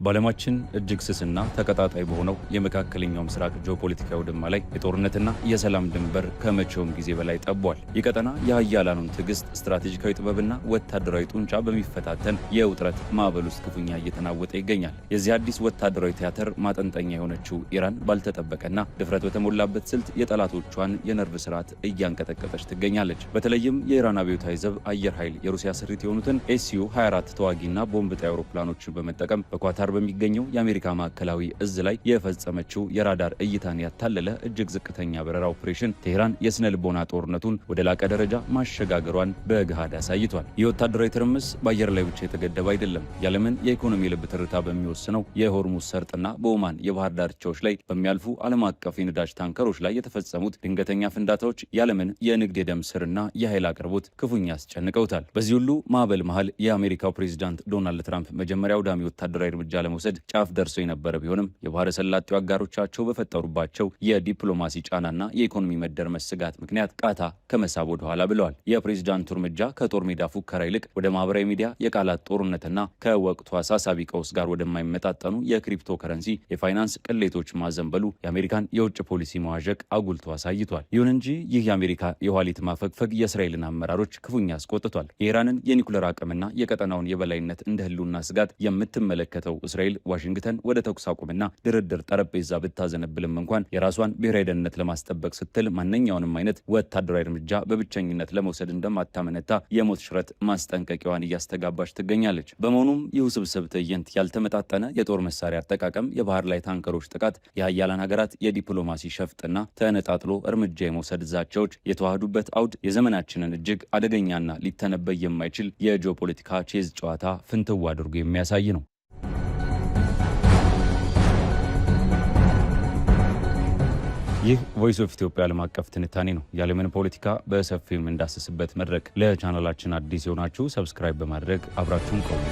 በዓለማችን እጅግ ስስና ተቀጣጣይ በሆነው የመካከለኛው ምስራቅ ጂኦፖለቲካዊ ውድማ ላይ የጦርነትና የሰላም ድንበር ከመቼውም ጊዜ በላይ ጠቧል። ይህ ቀጠና የኃያላኑን ትዕግስት፣ ስትራቴጂካዊ ጥበብና ወታደራዊ ጡንቻ በሚፈታተን የውጥረት ማዕበል ውስጥ ክፉኛ እየተናወጠ ይገኛል። የዚህ አዲስ ወታደራዊ ቲያትር ማጠንጠኛ የሆነችው ኢራን ባልተጠበቀና ድፍረት በተሞላበት ስልት የጠላቶቿን የነርቭ ስርዓት እያንቀጠቀጠች ትገኛለች። በተለይም የኢራን አብዮታዊ ዘብ አየር ኃይል የሩሲያ ስሪት የሆኑትን SU-24 ተዋጊና ቦምብ ጣይ አውሮፕላኖችን በመጠቀም በኳታር በሚገኘው የአሜሪካ ማዕከላዊ እዝ ላይ የፈጸመችው የራዳር እይታን ያታለለ እጅግ ዝቅተኛ በረራ ኦፕሬሽን ቴህራን የስነ ልቦና ጦርነቱን ወደ ላቀ ደረጃ ማሸጋገሯን በገሃድ አሳይቷል። የወታደራዊ ትርምስ በአየር ላይ ብቻ የተገደበ አይደለም። የዓለምን የኢኮኖሚ ልብ ትርታ በሚወስነው የሆርሙዝ ሰርጥና በኦማን የባህር ዳርቻዎች ላይ በሚያልፉ ዓለም አቀፍ የነዳጅ ታንከሮች ላይ የተፈጸሙት ድንገተኛ ፍንዳታዎች የዓለምን የንግድ የደም ስርና የኃይል አቅርቦት ክፉኛ አስጨንቀውታል። በዚህ ሁሉ ማዕበል መሃል የአሜሪካው ፕሬዚዳንት ዶናልድ ትራምፕ መጀመሪያ አውዳሚ ወታደራዊ እርምጃ ለመውሰድ ጫፍ ደርሰው የነበረ ቢሆንም የባህረ ሰላጤው አጋሮቻቸው በፈጠሩባቸው የዲፕሎማሲ ጫናና የኢኮኖሚ መደርመስ ስጋት ምክንያት ቃታ ከመሳብ ወደ ኋላ ብለዋል። የፕሬዚዳንቱ እርምጃ ከጦር ሜዳ ፉከራ ይልቅ ወደ ማህበራዊ ሚዲያ የቃላት ጦርነትና ከወቅቱ አሳሳቢ ቀውስ ጋር ወደማይመጣጠኑ የክሪፕቶ ከረንሲ የፋይናንስ ቅሌቶች ማዘንበሉ የአሜሪካን የውጭ ፖሊሲ መዋዠቅ አጉልቶ አሳይቷል። ይሁን እንጂ ይህ የአሜሪካ የኋሊት ማፈግፈግ የእስራኤልን አመራሮች ክፉኛ አስቆጥቷል። የኢራንን የኒኩለር አቅምና የቀጠናውን የበላይነት እንደ ህልውና ስጋት የምትመለከተው እስራኤል ዋሽንግተን ወደ ተኩስ አቁምና ድርድር ጠረጴዛ ብታዘነብልም እንኳን የራሷን ብሔራዊ ደህንነት ለማስጠበቅ ስትል ማንኛውንም አይነት ወታደራዊ እርምጃ በብቸኝነት ለመውሰድ እንደማታመነታ የሞት ሽረት ማስጠንቀቂያዋን እያስተጋባች ትገኛለች። በመሆኑም ይህ ውስብስብ ትዕይንት ያልተመጣጠነ የጦር መሳሪያ አጠቃቀም፣ የባህር ላይ ታንከሮች ጥቃት፣ የሀያላን ሀገራት የዲፕሎማሲ ሸፍጥና ተነጣጥሎ እርምጃ የመውሰድ ዛቻዎች የተዋህዱበት አውድ የዘመናችንን እጅግ አደገኛና ሊተነበይ የማይችል የጂኦፖለቲካ ቼዝ ጨዋታ ፍንትው አድርጎ የሚያሳይ ነው። ይህ ቮይስ ኦፍ ኢትዮጵያ ዓለም አቀፍ ትንታኔ ነው። የዓለምን ፖለቲካ በሰፊው የምንዳስስበት መድረክ። ለቻናላችን አዲስ የሆናችሁ ሰብስክራይብ በማድረግ አብራችሁን ቆዩ።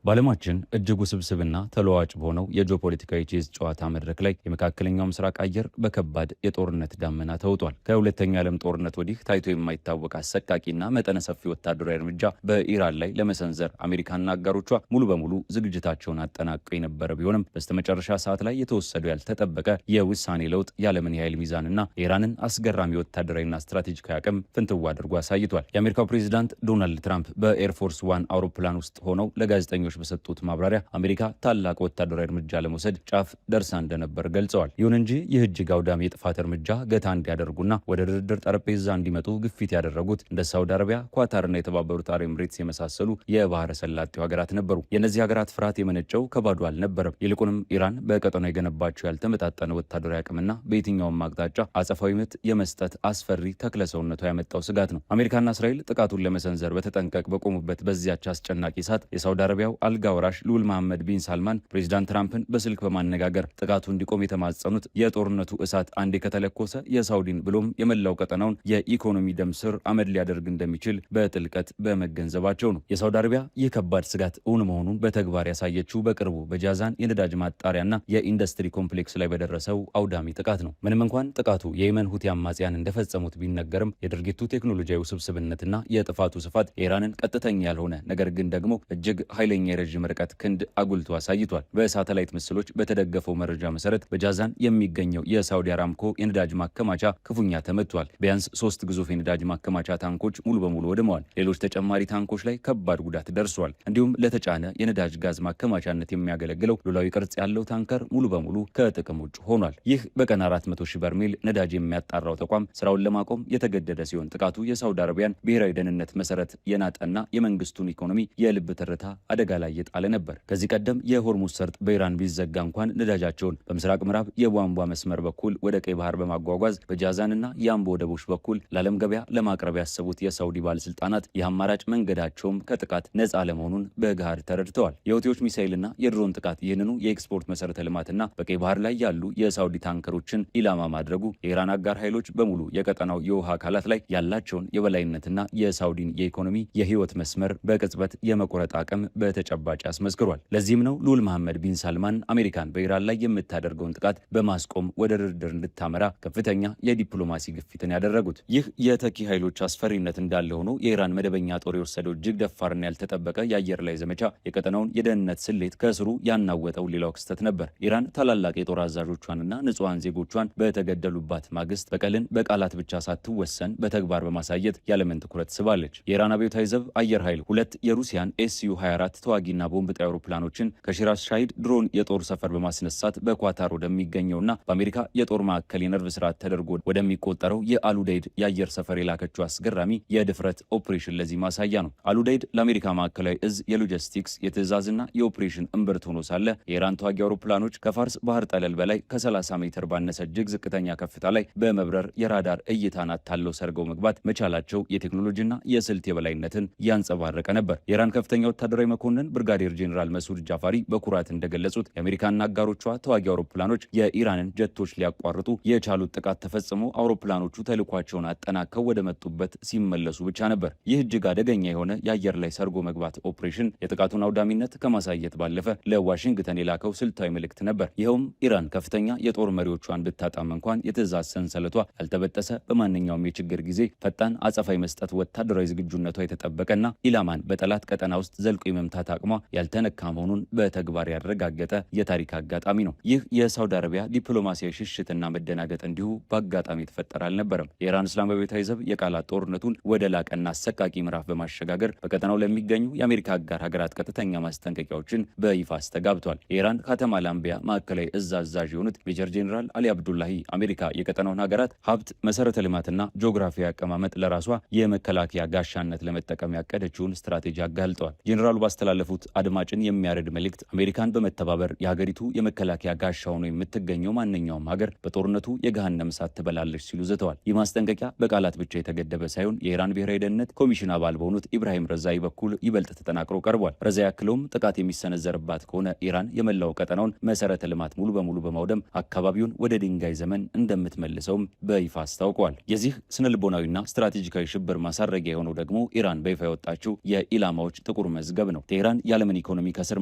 በዓለማችን እጅግ ውስብስብና ተለዋዋጭ በሆነው የጂኦፖለቲካዊ ቼዝ ጨዋታ መድረክ ላይ የመካከለኛው ምስራቅ አየር በከባድ የጦርነት ዳመና ተውጧል። ከሁለተኛው የዓለም ጦርነት ወዲህ ታይቶ የማይታወቅ አሰቃቂና መጠነ ሰፊ ወታደራዊ እርምጃ በኢራን ላይ ለመሰንዘር አሜሪካና አጋሮቿ ሙሉ በሙሉ ዝግጅታቸውን አጠናቀው የነበረ ቢሆንም በስተመጨረሻ ሰዓት ላይ የተወሰደው ያልተጠበቀ የውሳኔ ለውጥ የዓለምን የኃይል ሚዛንና የኢራንን አስገራሚ ወታደራዊና ስትራቴጂካዊ አቅም ፍንትው አድርጎ አሳይቷል። የአሜሪካው ፕሬዚዳንት ዶናልድ ትራምፕ በኤርፎርስ ዋን አውሮፕላን ውስጥ ሆነው ለጋዜጠኞች በሰጡት ማብራሪያ አሜሪካ ታላቅ ወታደራዊ እርምጃ ለመውሰድ ጫፍ ደርሳ እንደነበር ገልጸዋል። ይሁን እንጂ ይህ እጅግ አውዳሚ የጥፋት እርምጃ ገታ እንዲያደርጉና ወደ ድርድር ጠረጴዛ እንዲመጡ ግፊት ያደረጉት እንደ ሳውዲ አረቢያ፣ ኳታርና የተባበሩት አረብ ኤምሬትስ የመሳሰሉ የባህረ ሰላጤው ሀገራት ነበሩ። የእነዚህ ሀገራት ፍርሃት የመነጨው ከባዶ አልነበረም። ይልቁንም ኢራን በቀጠናው የገነባቸው ያልተመጣጠነ ወታደራዊ አቅምና በየትኛውም አቅጣጫ አጸፋዊ ምት የመስጠት አስፈሪ ተክለሰውነቷ ያመጣው ስጋት ነው። አሜሪካና እስራኤል ጥቃቱን ለመሰንዘር በተጠንቀቅ በቆሙበት በዚያች አስጨናቂ ሰዓት የሳውዲ አረቢያው አልጋ ወራሽ ልዑል መሐመድ ቢን ሳልማን ፕሬዚዳንት ትራምፕን በስልክ በማነጋገር ጥቃቱ እንዲቆም የተማጸኑት የጦርነቱ እሳት አንዴ ከተለኮሰ የሳውዲን ብሎም የመላው ቀጠናውን የኢኮኖሚ ደም ስር አመድ ሊያደርግ እንደሚችል በጥልቀት በመገንዘባቸው ነው። የሳውዲ አረቢያ ይህ ከባድ ስጋት እውን መሆኑን በተግባር ያሳየችው በቅርቡ በጃዛን የነዳጅ ማጣሪያና የኢንዱስትሪ ኮምፕሌክስ ላይ በደረሰው አውዳሚ ጥቃት ነው። ምንም እንኳን ጥቃቱ የየመን ሁቲ አማጽያን እንደፈጸሙት ቢነገርም የድርጊቱ ቴክኖሎጂያዊ ውስብስብነትና የጥፋቱ ስፋት የኢራንን ቀጥተኛ ያልሆነ ነገር ግን ደግሞ እጅግ ኃይለኛ የረዥም ርቀት ክንድ አጉልቶ አሳይቷል። በሳተላይት ምስሎች በተደገፈው መረጃ መሰረት በጃዛን የሚገኘው የሳውዲ አራምኮ የነዳጅ ማከማቻ ክፉኛ ተመቷል። ቢያንስ 3 ግዙፍ የነዳጅ ማከማቻ ታንኮች ሙሉ በሙሉ ወድመዋል። ሌሎች ተጨማሪ ታንኮች ላይ ከባድ ጉዳት ደርሷል። እንዲሁም ለተጫነ የነዳጅ ጋዝ ማከማቻነት የሚያገለግለው ሉላዊ ቅርጽ ያለው ታንከር ሙሉ በሙሉ ከጥቅም ውጭ ሆኗል። ይህ በቀን 400 ሺህ በርሜል ነዳጅ የሚያጣራው ተቋም ስራውን ለማቆም የተገደደ ሲሆን ጥቃቱ የሳውዲ አረቢያን ብሔራዊ ደህንነት መሰረት የናጠና የመንግስቱን ኢኮኖሚ የልብ ትርታ አደጋ ላይ የጣለ ነበር። ከዚህ ቀደም የሆርሙዝ ሰርጥ በኢራን ቢዘጋ እንኳን ነዳጃቸውን በምስራቅ ምዕራብ የቧንቧ መስመር በኩል ወደ ቀይ ባህር በማጓጓዝ በጃዛንና የአምቦ ወደቦች በኩል ለዓለም ገበያ ለማቅረብ ያሰቡት የሳውዲ ባለስልጣናት የአማራጭ መንገዳቸውም ከጥቃት ነፃ ለመሆኑን በገሃድ ተረድተዋል። የሁቲዎች ሚሳኤልና የድሮን ጥቃት ይህንኑ የኤክስፖርት መሰረተ ልማትና በቀይ ባህር ላይ ያሉ የሳውዲ ታንከሮችን ኢላማ ማድረጉ የኢራን አጋር ኃይሎች በሙሉ የቀጠናው የውሃ አካላት ላይ ያላቸውን የበላይነትና የሳውዲን የኢኮኖሚ የህይወት መስመር በቅጽበት የመቆረጥ አቅም በተጨ በተጨባጭ አስመስክሯል። ለዚህም ነው ልዑል መሐመድ ቢን ሳልማን አሜሪካን በኢራን ላይ የምታደርገውን ጥቃት በማስቆም ወደ ድርድር እንድታመራ ከፍተኛ የዲፕሎማሲ ግፊትን ያደረጉት። ይህ የተኪ ኃይሎች አስፈሪነት እንዳለ ሆኖ የኢራን መደበኛ ጦር የወሰደው እጅግ ደፋርና ያልተጠበቀ የአየር ላይ ዘመቻ የቀጠናውን የደህንነት ስሌት ከስሩ ያናወጠው ሌላው ክስተት ነበር። ኢራን ታላላቅ የጦር አዛዦቿንና ንጹሐን ዜጎቿን በተገደሉባት ማግስት በቀልን በቃላት ብቻ ሳትወሰን በተግባር በማሳየት ያለምን ትኩረት ስባለች። የኢራን አብዮታዊ ዘብ አየር ኃይል ሁለት የሩሲያን ኤስዩ 24 ተዋጊና ቦምብ ጣይ አውሮፕላኖችን ከሺራዝ ሻሂድ ድሮን የጦር ሰፈር በማስነሳት በኳታር ወደሚገኘውና በአሜሪካ የጦር ማዕከል የነርቭ ስርዓት ተደርጎ ወደሚቆጠረው የአሉደይድ የአየር ሰፈር የላከችው አስገራሚ የድፍረት ኦፕሬሽን ለዚህ ማሳያ ነው። አሉደይድ ለአሜሪካ ማዕከላዊ እዝ የሎጂስቲክስ የትዕዛዝና የኦፕሬሽን እምብርት ሆኖ ሳለ የኢራን ተዋጊ አውሮፕላኖች ከፋርስ ባህር ጠለል በላይ ከ30 ሜትር ባነሰ እጅግ ዝቅተኛ ከፍታ ላይ በመብረር የራዳር እይታን አታለው ሰርገው መግባት መቻላቸው የቴክኖሎጂና የስልት የበላይነትን ያንጸባረቀ ነበር። የኢራን ከፍተኛ ወታደራዊ መኮንን ብርጋዴር ጄኔራል መስዑድ ጃፋሪ በኩራት እንደገለጹት የአሜሪካና አጋሮቿ ተዋጊ አውሮፕላኖች የኢራንን ጀቶች ሊያቋርጡ የቻሉት ጥቃት ተፈጽሞ አውሮፕላኖቹ ተልኳቸውን አጠናከው ወደ መጡበት ሲመለሱ ብቻ ነበር። ይህ እጅግ አደገኛ የሆነ የአየር ላይ ሰርጎ መግባት ኦፕሬሽን የጥቃቱን አውዳሚነት ከማሳየት ባለፈ ለዋሽንግተን የላከው ስልታዊ መልእክት ነበር። ይኸውም ኢራን ከፍተኛ የጦር መሪዎቿን ብታጣም እንኳን የትዕዛዝ ሰንሰለቷ ያልተበጠሰ፣ በማንኛውም የችግር ጊዜ ፈጣን አጸፋዊ መስጠት ወታደራዊ ዝግጁነቷ የተጠበቀና ኢላማን በጠላት ቀጠና ውስጥ ዘልቆ የመምታት አቅሟ ያልተነካ መሆኑን በተግባር ያረጋገጠ የታሪክ አጋጣሚ ነው። ይህ የሳውዲ አረቢያ ዲፕሎማሲያዊ ሽሽትና መደናገጥ እንዲሁ በአጋጣሚ የተፈጠረ አልነበረም። የኢራን እስላም አብዮታዊ ዘብ የቃላት ጦርነቱን ወደ ላቀና አሰቃቂ ምዕራፍ በማሸጋገር በቀጠናው ለሚገኙ የአሜሪካ አጋር ሀገራት ቀጥተኛ ማስጠንቀቂያዎችን በይፋ አስተጋብቷል። የኢራን ካተማ ላምቢያ ማዕከላዊ እዝ አዛዥ የሆኑት ሜጀር ጄኔራል አሊ አብዱላሂ አሜሪካ የቀጠናውን ሀገራት ሀብት፣ መሰረተ ልማትና ጂኦግራፊያዊ አቀማመጥ ለራሷ የመከላከያ ጋሻነት ለመጠቀም ያቀደችውን ስትራቴጂ አጋልጠዋል። ጄኔራሉ ባስተላለፉት አድማጭን የሚያረድ መልእክት አሜሪካን በመተባበር የሀገሪቱ የመከላከያ ጋሻ ሆኖ የምትገኘው ማንኛውም ሀገር በጦርነቱ የገሃነም እሳት ትበላለች ሲሉ ዝተዋል። ይህ ማስጠንቀቂያ በቃላት ብቻ የተገደበ ሳይሆን የኢራን ብሔራዊ ደህንነት ኮሚሽን አባል በሆኑት ኢብራሂም ረዛኢ በኩል ይበልጥ ተጠናክሮ ቀርቧል። ረዛኢ ያክለውም ጥቃት የሚሰነዘርባት ከሆነ ኢራን የመላው ቀጠናውን መሰረተ ልማት ሙሉ በሙሉ በማውደም አካባቢውን ወደ ድንጋይ ዘመን እንደምትመልሰውም በይፋ አስታውቀዋል። የዚህ ስነልቦናዊና ስትራቴጂካዊ ሽብር ማሳረጊያ የሆነው ደግሞ ኢራን በይፋ የወጣችው የኢላማዎች ጥቁር መዝገብ ነው። ቴህራን የዓለምን ኢኮኖሚ ከስር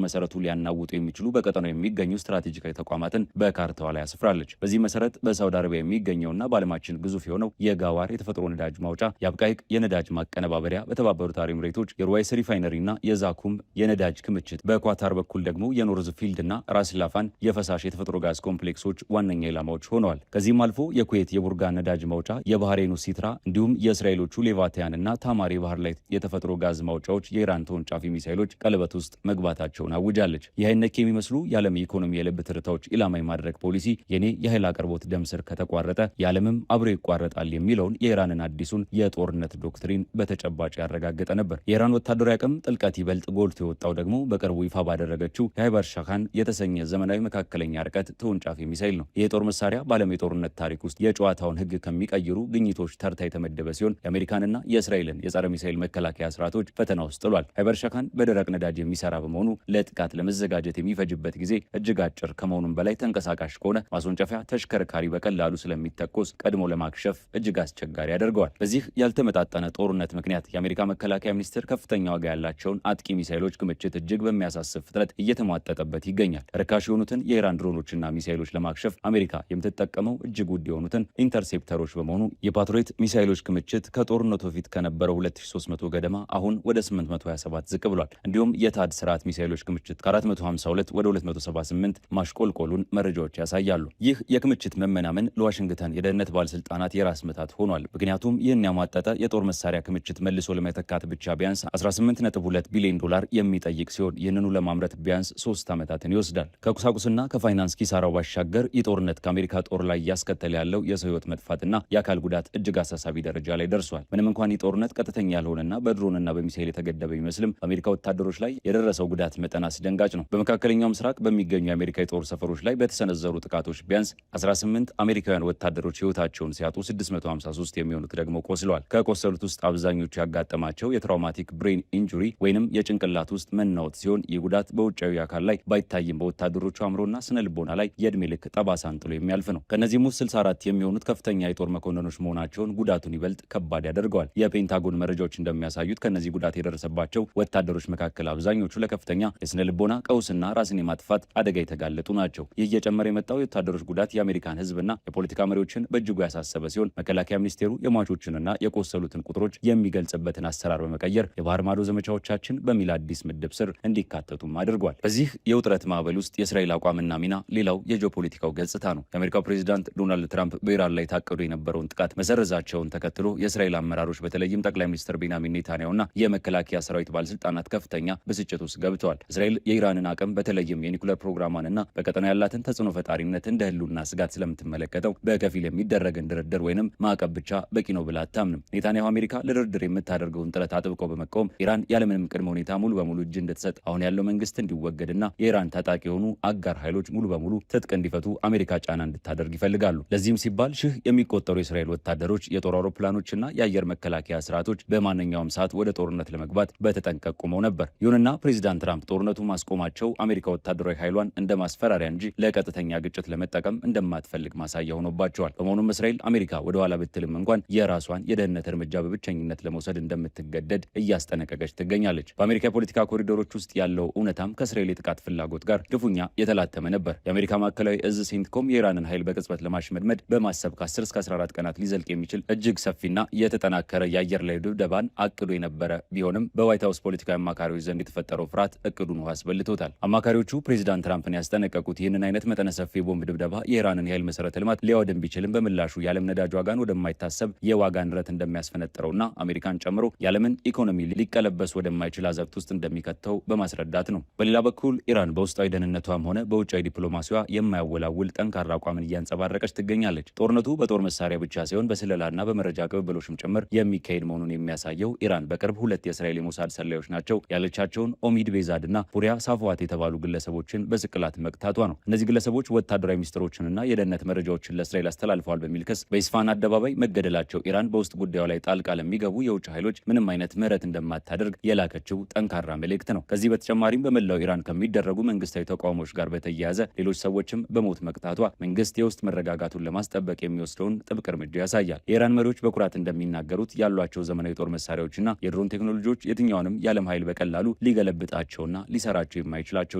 መሰረቱ ሊያናውጡ የሚችሉ በቀጠናው የሚገኙ ስትራቴጂካዊ ተቋማትን በካርታዋ ላይ አስፍራለች። በዚህ መሰረት በሳውዲ አረቢያ የሚገኘውና በዓለማችን ግዙፍ የሆነው የጋዋር የተፈጥሮ ነዳጅ ማውጫ፣ የአብቃይቅ የነዳጅ ማቀነባበሪያ፣ በተባበሩት አረብ ኤሚሬቶች የሩዋይስ ሪፋይነሪና የዛኩም የነዳጅ ክምችት፣ በኳታር በኩል ደግሞ የኖርዝ ፊልድና ራስ ላፋን የፈሳሽ የተፈጥሮ ጋዝ ኮምፕሌክሶች ዋነኛ ኢላማዎች ሆነዋል። ከዚህም አልፎ የኩዌት የቡርጋ ነዳጅ ማውጫ፣ የባህሬኑ ሲትራ እንዲሁም የእስራኤሎቹ ሌቫቲያንና ታማር የባህር ላይ የተፈጥሮ ጋዝ ማውጫዎች የኢራን ተወንጫፊ ሚሳይሎች ቀለበት ውስጥ መግባታቸውን አውጃለች። የሀይነክ የሚመስሉ የዓለም የኢኮኖሚ የልብ ትርታዎች ኢላማ የማድረግ ፖሊሲ የኔ የኃይል አቅርቦት ደም ስር ከተቋረጠ የዓለምም አብሮ ይቋረጣል የሚለውን የኢራንን አዲሱን የጦርነት ዶክትሪን በተጨባጭ ያረጋገጠ ነበር። የኢራን ወታደራዊ አቅም ጥልቀት ይበልጥ ጎልቶ የወጣው ደግሞ በቅርቡ ይፋ ባደረገችው የሃይበር ሻካን የተሰኘ ዘመናዊ መካከለኛ ርቀት ተወንጫፊ ሚሳይል ነው። ይህ የጦር መሳሪያ በዓለም የጦርነት ታሪክ ውስጥ የጨዋታውን ሕግ ከሚቀይሩ ግኝቶች ተርታ የተመደበ ሲሆን የአሜሪካንና የእስራኤልን የጸረ ሚሳይል መከላከያ ስርዓቶች ፈተና ውስጥ ጥሏል። ሃይበር ሻካን በደረቅ ነዳጅ የሚሰራ በመሆኑ ለጥቃት ለመዘጋጀት የሚፈጅበት ጊዜ እጅግ አጭር ከመሆኑም በላይ ተንቀሳቃሽ ከሆነ ማስወንጨፊያ ተሽከርካሪ በቀላሉ ስለሚተኮስ ቀድሞ ለማክሸፍ እጅግ አስቸጋሪ ያደርገዋል። በዚህ ያልተመጣጠነ ጦርነት ምክንያት የአሜሪካ መከላከያ ሚኒስቴር ከፍተኛ ዋጋ ያላቸውን አጥቂ ሚሳይሎች ክምችት እጅግ በሚያሳስብ ፍጥነት እየተሟጠጠበት ይገኛል። ርካሽ የሆኑትን የኢራን ድሮኖችና ሚሳይሎች ለማክሸፍ አሜሪካ የምትጠቀመው እጅግ ውድ የሆኑትን ኢንተርሴፕተሮች በመሆኑ የፓትሪዮት ሚሳይሎች ክምችት ከጦርነቱ በፊት ከነበረው 2300 ገደማ አሁን ወደ 827 ዝቅ ብሏል። እንዲሁም የታድ ስርዓት ሚሳይሎች ክምችት ከ452 ወደ 278 ማሽቆልቆሉን መረጃዎች ያሳያሉ። ይህ የክምችት መመናመን ለዋሽንግተን የደህንነት ባለስልጣናት የራስ ምታት ሆኗል። ምክንያቱም ይህን ያሟጠጠ የጦር መሳሪያ ክምችት መልሶ ለመተካት ብቻ ቢያንስ 18.2 ቢሊዮን ዶላር የሚጠይቅ ሲሆን ይህንኑ ለማምረት ቢያንስ 3 ዓመታትን ይወስዳል። ከቁሳቁስና ከፋይናንስ ኪሳራው ባሻገር ይህ ጦርነት ከአሜሪካ ጦር ላይ እያስከተለ ያለው የሰው ህይወት መጥፋትና የአካል ጉዳት እጅግ አሳሳቢ ደረጃ ላይ ደርሷል። ምንም እንኳን ይህ ጦርነት ቀጥተኛ ያልሆነና በድሮንና በሚሳይል የተገደበ ቢመስልም በአሜሪካ ወታደሮች ላይ የደረሰው ጉዳት መጠን አስደንጋጭ ነው። በመካከለኛው ምስራቅ በሚገኙ የአሜሪካ የጦር ሰፈሮች ላይ በተሰነዘሩ ጥቃቶች ቢያንስ 18 አሜሪካውያን ወታደሮች ህይወታቸውን ሲያጡ 653 የሚሆኑት ደግሞ ቆስለዋል። ከቆሰሉት ውስጥ አብዛኞቹ ያጋጠማቸው የትራውማቲክ ብሬን ኢንጁሪ ወይንም የጭንቅላት ውስጥ መናወጥ ሲሆን ይህ ጉዳት በውጫዊ አካል ላይ ባይታይም በወታደሮቹ አእምሮና ስነ ልቦና ላይ የእድሜ ልክ ጠባሳን ጥሎ የሚያልፍ ነው። ከእነዚህም ውስጥ 64 የሚሆኑት ከፍተኛ የጦር መኮንኖች መሆናቸውን ጉዳቱን ይበልጥ ከባድ ያደርገዋል። የፔንታጎን መረጃዎች እንደሚያሳዩት ከእነዚህ ጉዳት የደረሰባቸው ወታደሮች መካከል አብዛኞቹ ለከፍተኛ የስነ ልቦና ቀውስና ራስን የማጥፋት አደጋ የተጋለጡ ናቸው። ይህ እየጨመረ የመጣው የወታደሮች ጉዳት የአሜሪካን ሕዝብና የፖለቲካ መሪዎችን በእጅጉ ያሳሰበ ሲሆን መከላከያ ሚኒስቴሩ የሟቾችንና የቆሰሉትን ቁጥሮች የሚገልጽበትን አሰራር በመቀየር የባህር ማዶ ዘመቻዎቻችን በሚል አዲስ ምድብ ስር እንዲካተቱም አድርጓል። በዚህ የውጥረት ማዕበል ውስጥ የእስራኤል አቋምና ሚና ሌላው የጂኦፖለቲካው ገጽታ ነው። የአሜሪካው ፕሬዚዳንት ዶናልድ ትራምፕ በኢራን ላይ ታቀዱ የነበረውን ጥቃት መሰረዛቸውን ተከትሎ የእስራኤል አመራሮች በተለይም ጠቅላይ ሚኒስትር ቤንያሚን ኔታንያሁና የመከላከያ ሰራዊት ባለስልጣናት ከፍተኛ ብስጭት ውስጥ ገብተዋል። እስራኤል የኢራንን አቅም በተለይም የኒኩለር ፕሮግራሟንና በቀጠናው ያላትን ተጽዕኖ ፈጣሪነት እንደ ህልውና ስጋት ስለምትመለከተው በከፊል የሚደረግን ድርድር ወይንም ማዕቀብ ብቻ በቂ ነው ብላ አታምንም። ኔታንያሁ አሜሪካ ለድርድር የምታደርገውን ጥረት አጥብቀው በመቃወም ኢራን ያለምንም ቅድመ ሁኔታ ሙሉ በሙሉ እጅ እንድትሰጥ፣ አሁን ያለው መንግስት እንዲወገድና የኢራን ታጣቂ የሆኑ አጋር ኃይሎች ሙሉ በሙሉ ትጥቅ እንዲፈቱ አሜሪካ ጫና እንድታደርግ ይፈልጋሉ። ለዚህም ሲባል ሺህ የሚቆጠሩ የእስራኤል ወታደሮች፣ የጦር አውሮፕላኖችና የአየር መከላከያ ስርዓቶች በማንኛውም ሰዓት ወደ ጦርነት ለመግባት በተጠንቀቅ ቆመው ነበር። ይሁንና ፕሬዚዳንት ትራምፕ ጦርነቱ ማስቆማቸው አሜሪካ ወታደራዊ ኃይሏን እንደ ማስፈራሪያ እንጂ ለቀጥተኛ ግጭት ለመጠቀም እንደማትፈልግ ማሳያ ሆኖባቸዋል። በመሆኑም እስራኤል አሜሪካ ወደ ኋላ ብትልም እንኳን የራሷን የደህንነት እርምጃ በብቸኝነት ለመውሰድ እንደምትገደድ እያስጠነቀቀች ትገኛለች። በአሜሪካ የፖለቲካ ኮሪዶሮች ውስጥ ያለው እውነታም ከእስራኤል የጥቃት ፍላጎት ጋር ክፉኛ የተላተመ ነበር። የአሜሪካ ማዕከላዊ እዝ ሴንትኮም የኢራንን ኃይል በቅጽበት ለማሽመድመድ በማሰብ ከ10 እስከ 14 ቀናት ሊዘልቅ የሚችል እጅግ ሰፊና የተጠናከረ የአየር ላይ ድብደባን አቅዶ የነበረ ቢሆንም በዋይት ሀውስ ፖለቲካዊ አማካሪዎች ዘንድ የተፈጠረው ፍርሃት እቅዱን ውሃ አስበልቶታል። አማካሪዎቹ ፕሬዚዳንት ትራምፕን ያስጠነቀቁት ይህንን አይነት መጠነ ሰፊ ቦምብ ድብደባ የኢራንን የኃይል መሰረተ ልማት ሊያወድም ቢችልም በምላሹ የዓለም ነዳጅ ዋጋን ወደማይታሰብ የዋጋ ንረት እንደሚያስፈነጥረውና አሜሪካን ጨምሮ የዓለምን ኢኮኖሚ ሊቀለበስ ወደማይችል አዘቅት ውስጥ እንደሚከተው በማስረዳት ነው። በሌላ በኩል ኢራን በውስጣዊ ደህንነቷም ሆነ በውጫዊ ዲፕሎማሲዋ የማያወላውል ጠንካራ አቋምን እያንጸባረቀች ትገኛለች። ጦርነቱ በጦር መሳሪያ ብቻ ሳይሆን በስለላና በመረጃ ቅብብሎችም ጭምር የሚካሄድ መሆኑን የሚያሳየው ኢራን በቅርብ ሁለት የእስራኤል የሞሳድ ሰላዮች ናቸው ያለቻቸውን ኦሚድ ቤዛድና ፉሪያ ሳፍዋት የተባሉ ግለሰቦችን በስቅላት መቅታቷ ነው። እነዚህ ግለሰቦች ወታደራዊ ሚስጥሮችንና የደህንነት መረጃዎችን ለእስራኤል አስተላልፈዋል በሚል ክስ በኢስፋሃን አደባባይ መገደላቸው ኢራን በውስጥ ጉዳዩ ላይ ጣልቃ ለሚገቡ የውጭ ኃይሎች ምንም አይነት ምህረት እንደማታደርግ የላከችው ጠንካራ መልእክት ነው። ከዚህ በተጨማሪም በመላው ኢራን ከሚደረጉ መንግስታዊ ተቃውሞች ጋር በተያያዘ ሌሎች ሰዎችም በሞት መቅጣቷ መንግስት የውስጥ መረጋጋቱን ለማስጠበቅ የሚወስደውን ጥብቅ እርምጃ ያሳያል። የኢራን መሪዎች በኩራት እንደሚናገሩት ያሏቸው ዘመናዊ ጦር መሳሪያዎችና የድሮን ቴክኖሎጂዎች የትኛውንም የዓለም ኃይል በቀላሉ ሊገለብጣቸውና ሊሰራቸው የማይችላቸው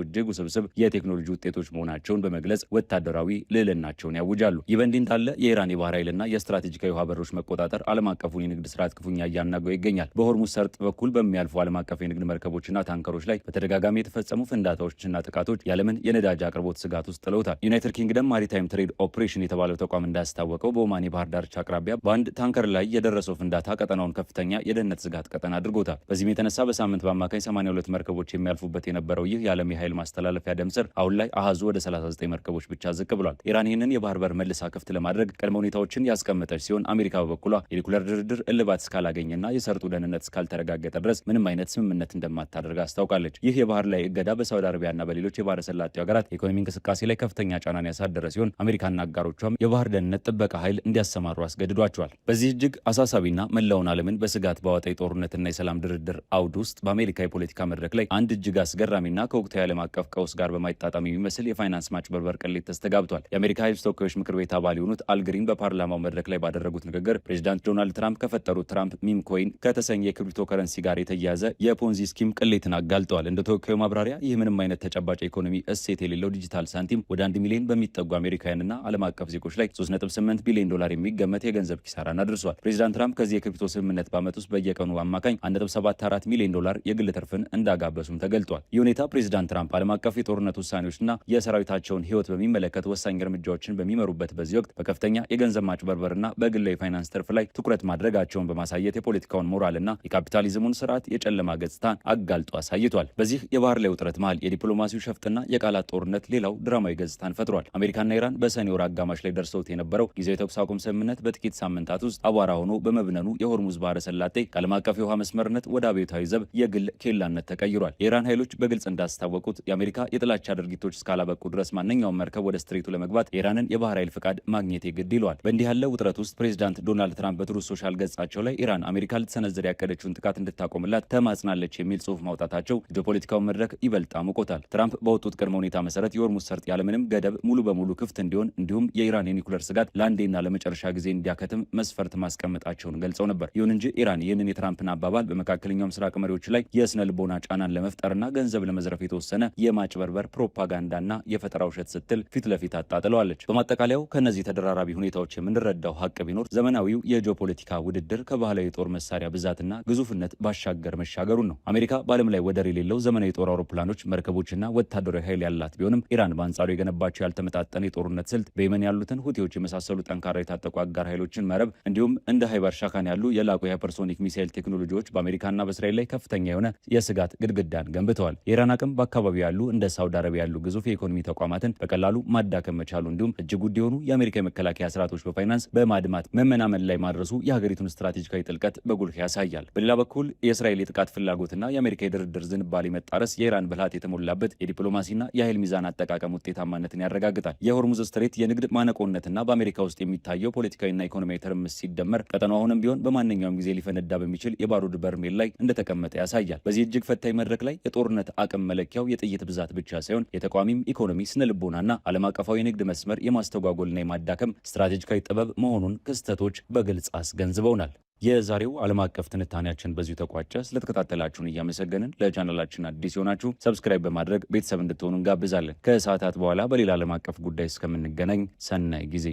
እጅግ ውስብስብ የቴክኖሎጂ ውጤቶች መሆናቸውን በመግለጽ ወታደራዊ ልዕልናቸውን ያውጃሉ። ይህ በእንዲህ እንዳለ የኢራን የባህር ኃይልና የስትራቴጂካዊ ውሃ በሮች መቆጣጠር ዓለም አቀፉን የንግድ ስርዓት ክፉኛ እያናገው ይገኛል። በሆርሙዝ ሰርጥ በኩል በሚያልፉ ዓለም አቀፍ የንግድ መርከቦችና ታንከሮች ላይ በተደጋጋሚ የተፈጸሙ ፍንዳታዎችና ጥቃቶች የዓለምን የነዳጅ አቅርቦት ስጋት ውስጥ ጥለውታል። ዩናይትድ ኪንግደም ማሪታይም ትሬድ ኦፕሬሽን የተባለው ተቋም እንዳስታወቀው በኦማን የባህር ዳርቻ አቅራቢያ በአንድ ታንከር ላይ የደረሰው ፍንዳታ ቀጠናውን ከፍተኛ የደህንነት ስጋት ቀጠና አድርጎታል። በዚህም የተነሳ በሳምንት በአማካኝ 82 መርከቦች የሚያልፉበት የነበረው ይህ የዓለም የኃይል ማስተላለፊያ ደም ስር አሁን ላይ አሃዙ ወደ 39 መርከቦች ብቻ ዝቅ ብሏል። ኢራን ይህንን የባህር በር መልሳ ክፍት ለማድረግ ቅድመ ሁኔታዎችን ያስቀመጠች ሲሆን አሜሪካ በበኩሏ የኒኩለር ድርድር እልባት እስካላገኘና የሰርጡ ደህንነት እስካልተረጋገጠ ድረስ ምንም አይነት ስምምነት እንደማታደርግ አስታውቃለች። ይህ የባህር ላይ እገዳ በሳውዲ አረቢያና በሌሎች የባህረ ሰላጤው ሀገራት የኢኮኖሚ እንቅስቃሴ ላይ ከፍተኛ ጫናን ያሳደረ ሲሆን አሜሪካና አጋሮቿም የባህር ደህንነት ጥበቃ ኃይል እንዲያሰማሩ አስገድዷቸዋል። በዚህ እጅግ አሳሳቢና መላውን ዓለምን በስጋት ባወጣ የጦርነትና የሰላም ድርድር አውድ ውስጥ በአሜሪካ የፖለቲካ መድረክ ላይ አንድ እጅግ አስገራሚና ከወቅታዊ ዓለም አቀፍ ቀውስ ጋር በማይጣጣም የሚመስል የፋይናንስ ማጭበርበር ቅሌት ተስተጋብቷል። የአሜሪካ የሕዝብ ተወካዮች ምክር ቤት አባል የሆኑት አልግሪን በፓርላማው መድረክ ላይ ባደረጉት ንግግር ፕሬዚዳንት ዶናልድ ትራምፕ ከፈጠሩት ትራምፕ ሚም ኮይን ከተሰኘ የክሪፕቶ ከረንሲ ጋር የተያያዘ የፖንዚ ስኪም ቅሌትን አጋልጠዋል። እንደ ተወካዩ ማብራሪያ ይህ ምንም አይነት ተጨባጭ የኢኮኖሚ እሴት የሌለው ዲጂታል ሳንቲም ወደ 1 ሚሊዮን በሚጠጉ አሜሪካውያንና ዓለም አቀፍ ዜጎች ላይ 3.8 ቢሊዮን ዶላር የሚገመት የገንዘብ ኪሳራን አድርሷል። ፕሬዚዳንት ትራምፕ ከዚህ የክሪፕቶ ስምምነት በዓመት ውስጥ በየቀኑ አማካኝ 1.74 ሚሊዮን ዶላር የግል ትርፍን እንዳጋበሱም ተገልጧል። ይህ ሁኔታ ፕሬዚዳንት ትራምፕ ዓለም አቀፍ የጦርነት ውሳኔዎችና የሰራዊታቸውን ሕይወት በሚመለከት ወሳኝ እርምጃዎችን በሚመሩበት በዚህ ወቅት በከፍተኛ የገንዘብ ማጭበርበርና በግላዊ ፋይናንስ ትርፍ ላይ ትኩረት ማድረጋቸውን በማሳየት የፖለቲካውን ሞራልና የካፒታሊዝሙን ስርዓት የጨለማ ገጽታን አጋልጦ አሳይቷል። በዚህ የባህር ላይ ውጥረት መሃል የዲፕሎማሲው ሸፍጥና የቃላት ጦርነት ሌላው ድራማዊ ገጽታን ፈጥሯል። አሜሪካና ኢራን በሰኔ ወር አጋማሽ ላይ ደርሰውት የነበረው ጊዜያዊ የተኩስ አቁም ስምምነት በጥቂት ሳምንታት ውስጥ አቧራ ሆኖ በመብነኑ የሆርሙዝ ባህረ ሰላጤ ከዓለም አቀፍ የውሃ መስመርነት ወደ አብዮታዊ ዘብ የግል ኬላነት ተቀይሯል። የኢራን ኃይሎች በግልጽ እንዳስታወቁት የአሜሪካ የጥላቻ ድርጊቶች እስካላበቁ ድረስ ማንኛውም መርከብ ወደ ስትሬቱ ለመግባት የኢራንን የባህር ኃይል ፍቃድ ማግኘት ግድ ይለዋል። በእንዲህ ያለ ውጥረት ውስጥ ፕሬዚዳንት ዶናልድ ትራምፕ በትሩዝ ሶሻል ገጻቸው ላይ ኢራን አሜሪካ ልትሰነዝር ያቀደችውን ጥቃት እንድታቆምላት ተማጽናለች የሚል ጽሑፍ ማውጣታቸው የፖለቲካውን መድረክ ይበልጥ አሙቆታል። ትራምፕ በወጡት ቅድመ ሁኔታ መሰረት የሆርሙዝ ሰርጥ ያለምንም ገደብ ሙሉ በሙሉ ክፍት እንዲሆን እንዲሁም የኢራን የኒኩለር ስጋት ለአንዴና ለመጨረሻ ጊዜ እንዲያከትም መስፈርት ማስቀመጣቸውን ገልጸው ነበር። ይሁን እንጂ ኢራን ይህንን የትራምፕን አባባል በመካከለኛው ምስራቅ መሪዎች ላይ የስነ ልቦና ልቦና ጫናን ለመፍጠርና ገንዘብ ለመዝረፍ የተወሰነ የማጭበርበር ፕሮፓጋንዳና የፈጠራ ውሸት ስትል ፊት ለፊት አጣጥለዋለች። በማጠቃለያው ከነዚህ ተደራራቢ ሁኔታዎች የምንረዳው ሀቅ ቢኖር ዘመናዊው የጂኦፖለቲካ ውድድር ከባህላዊ የጦር መሳሪያ ብዛትና ግዙፍነት ባሻገር መሻገሩን ነው። አሜሪካ በዓለም ላይ ወደር የሌለው ዘመናዊ የጦር አውሮፕላኖች፣ መርከቦችና ወታደራዊ ኃይል ያላት ቢሆንም ኢራን በአንጻሩ የገነባቸው ያልተመጣጠነ የጦርነት ስልት በየመን ያሉትን ሁቲዎች የመሳሰሉ ጠንካራ የታጠቁ አጋር ኃይሎችን መረብ እንዲሁም እንደ ሃይበር ሻካን ያሉ የላቁ የሃይፐርሶኒክ ሚሳይል ቴክኖሎጂዎች በአሜሪካና በእስራኤል ላይ ከፍተኛ የሆነ የስጋት ግድግዳን ገንብተዋል። የኢራን አቅም በአካባቢው ያሉ እንደ ሳውዲ አረቢያ ያሉ ግዙፍ የኢኮኖሚ ተቋማትን በቀላሉ ማዳከም መቻሉ እንዲሁም እጅግ ውድ የሆኑ የአሜሪካ የመከላከያ ስርዓቶች በፋይናንስ በማድማት መመናመን ላይ ማድረሱ የሀገሪቱን ስትራቴጂካዊ ጥልቀት በጉልህ ያሳያል። በሌላ በኩል የእስራኤል የጥቃት ፍላጎትና የአሜሪካ የድርድር ዝንባሌ መጣረስ የኢራን ብልሃት የተሞላበት የዲፕሎማሲና የኃይል ሚዛን አጠቃቀም ውጤታማነትን ያረጋግጣል። የሆርሙዝ ስትሬት የንግድ ማነቆነትና በአሜሪካ ውስጥ የሚታየው ፖለቲካዊና ኢኮኖሚያዊ ትርምስ ሲደመር ቀጠናው አሁንም ቢሆን በማንኛውም ጊዜ ሊፈነዳ በሚችል የባሩድ በርሜል ላይ እንደተቀመጠ ያሳያል። በዚህ እጅግ ፈታኝ መድረክ ላይ የጦርነት አቅም መለኪያው የጥይት ብዛት ብቻ ሳይሆን የተቋሚም ኢኮኖሚ፣ ስነ ልቦናና ዓለም አቀፋዊ የንግድ መስመር የማስተጓጎልና የማዳከም ስትራቴጂካዊ ጥበብ መሆኑን ክስተቶች በግልጽ አስገንዝበውናል። የዛሬው ዓለም አቀፍ ትንታኔያችን በዚሁ ተቋጨ። ስለተከታተላችሁን እያመሰገንን ለቻናላችን አዲስ የሆናችሁ ሰብስክራይብ በማድረግ ቤተሰብ እንድትሆኑ እንጋብዛለን። ከሰዓታት በኋላ በሌላ ዓለም አቀፍ ጉዳይ እስከምንገናኝ ሰናይ ጊዜ